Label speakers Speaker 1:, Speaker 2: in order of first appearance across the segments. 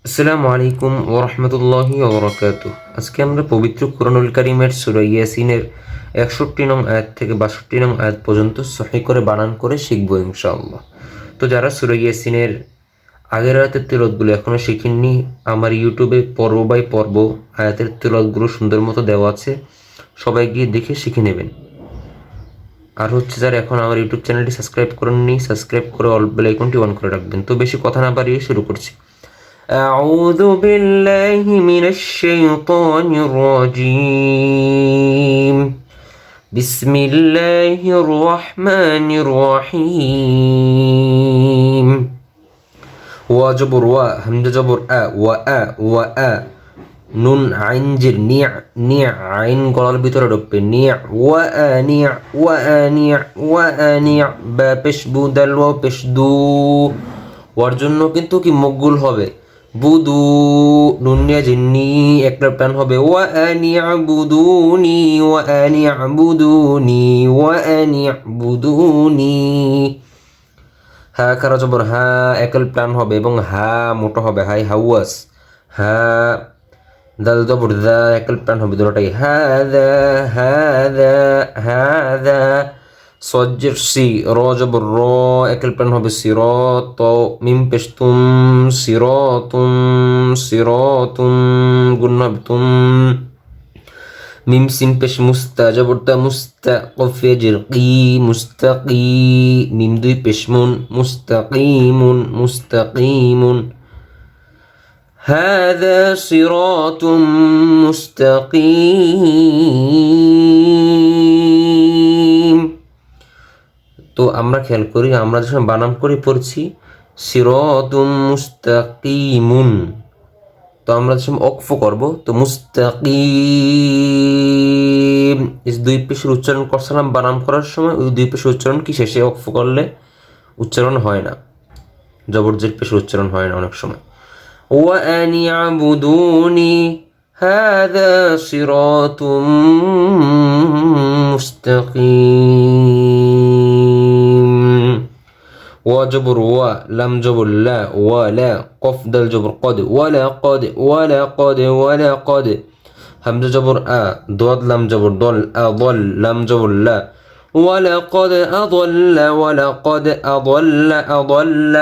Speaker 1: আসসালামু আলাইকুম ওয়া রাহমাতুল্লাহি ওয়া বারাকাতুহু। আজকে আমরা পবিত্র কুরআনুল কারীমের সূরা ইয়াসিনের ৬১ নং আয়াত থেকে ৬২ নং আয়াত পর্যন্ত সহিহ করে বানান করে শিখব ইনশাআল্লাহ। তো যারা সূরা ইয়াসিনের আগের আয়াতের তিলাওয়াতগুলো এখনো শিখেননি, আমার ইউটিউবে পর্ব বাই পর্ব আয়াতের তিলাওয়াতগুলো সুন্দর মতো দেওয়া আছে, সবাই গিয়ে দেখে শিখে নেবেন। আর যারা এখন আমার ইউটিউব চ্যানেলটি সাবস্ক্রাইব করেননি, সাবস্ক্রাইব করে অল বেল আইকনটি অন করে রাখবেন। তো বেশি কথা না বাড়িয়ে শুরু করছি। أعوذ بالله من الشيطان الرجيم. بسم الله الرحمن الرحيم. وجبر و همزة جبر أ و أ নুন আইন জির নিয়া আইন গলার ভিতরে ঢুকবে নিয়া বা পেশবু দাল ওয়া পেশদু, ওর জন্য কিন্তু কি মকগুল হবে বুদু, নুন নিয়া জিন্নি একটা প্রাণ হবে ওয়া আনিয়াবুদুনি। হা খারা জবর হা একল প্রাণ হবে এবং হা মোটা হবে, হাই হাওয়াস হা। দাল জবর দা একল প্রাণ হবে দুটোটাই, হাদা। সজ্জের সি র জবর র একল প্রাণ হবে সিরাত, মিম পেশ সিরাতুম গুণ হবে তুম। মিম সিন পেশ মুস্তা জবর তা মুস্তা কফ ইয়াজির কি মুস্তাকি, মিম দুই পেশ মুন মুস্তাকিমুন। هذا صراط مستقيم. তো আমরা খেয়াল করি, আমরা যখন বানাম করে পড়ছি সিরাতুম মুস্তাকিমুন, তো আমরা যখন ওকফ করব তো মুস্তাকিম এই দুই পেশের উচ্চারণ করছিলাম বানাম করার সময়, ওই দুই পেশের উচ্চারণ কি শেষে ওকফ করলে উচ্চারণ হয় না, জবরজের পেশের উচ্চারণ হয় না অনেক সময়। وأن يعبدوني هذا صراط مستقيم. وجبر و لم جبر لا ولا قف دل جبر قد ولا قد همزة جبر أ ضاد لم جبر ضل أضل لم جبر لا ولقد أضل.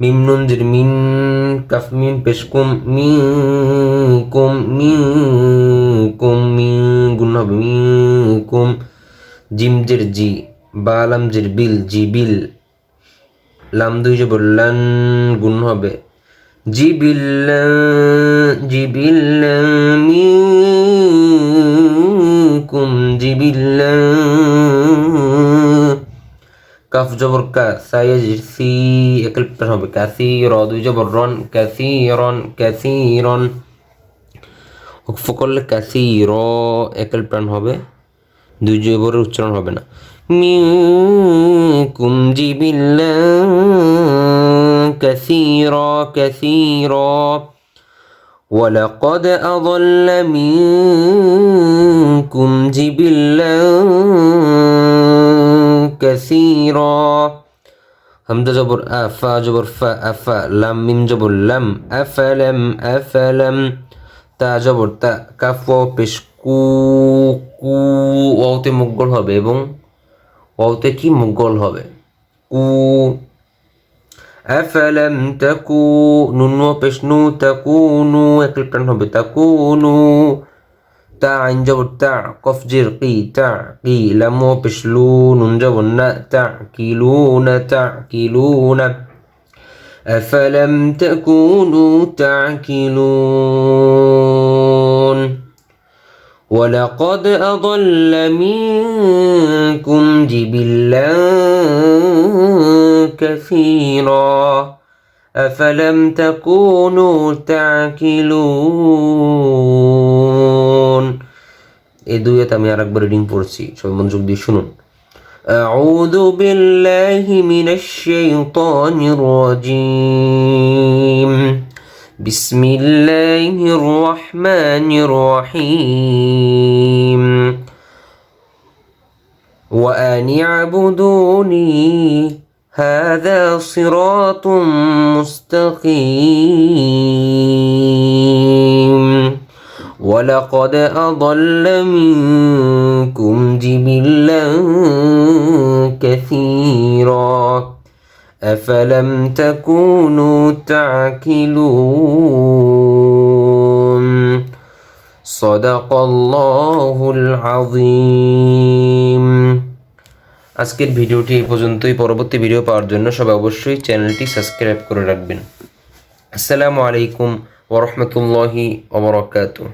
Speaker 1: মিম নুন জির মিন কাফ মিম পেশকুম মিনকুম মিন গুণ হবে মিনকুম। জিম জির জি বা লাম জির বিল জিবিল, লাম দুই জবর লান গুণ হবে জিবিল্লান মিনকুম জিবিল্লান। কাফ জবর কা সায়াজির সি একল প্রাণ হবে কাসীরা, দুই জবর রন কাসীরন ওকফ করলে কাসীরা একল প্রাণ হবে, দুই জবরের উচ্চারণ হবে না। মিনকুম জিবিল্লান কাসীরা ولقد أضل منكم جبلا كثيرا. همزة جبر أفا جبر فا أفا لام ميم جبر لم أفلم تا جبر تا কাফ ওয়াও পেশ কু ওয়াওতে মুগল হবে এবং ওয়াওতে কি মুগল হবে কু। أفلم تكونوا নুন পেশ নু তাকুনু একল প্রাণ হবে তাকুনু। تا عين جبر تا قف جر قي تعقي لم وبش لو نون جبر نا تعقلون. أفلم تكونوا تعقلون. ولقد أضل منكم جبلا كثيرا أفلم تكونوا تعقلون. এই দুইয়েত আমি আরেকবার রিডিং পড়ছি, সবাই মনোযোগ দিয়ে শুনুন। أعوذ بالله من الشيطان الرجيم. بسم الله الرحمن الرحيم. وأن اعبدوني هذا صراط مستقيم ولقد أضل منكم جبلا كثيرا أفلم تكونوا تعقلون صدق الله العظيم। আজকের ভিডিওটি এই পর্যন্তই। পরবর্তী ভিডিও পাওয়ার জন্য সবাই অবশ্যই চ্যানেলটি সাবস্ক্রাইব করে রাখবেন। আসসালামু আলাইকুম ওয়া রাহমাতুল্লাহি ওয়া বারাকাতুহু।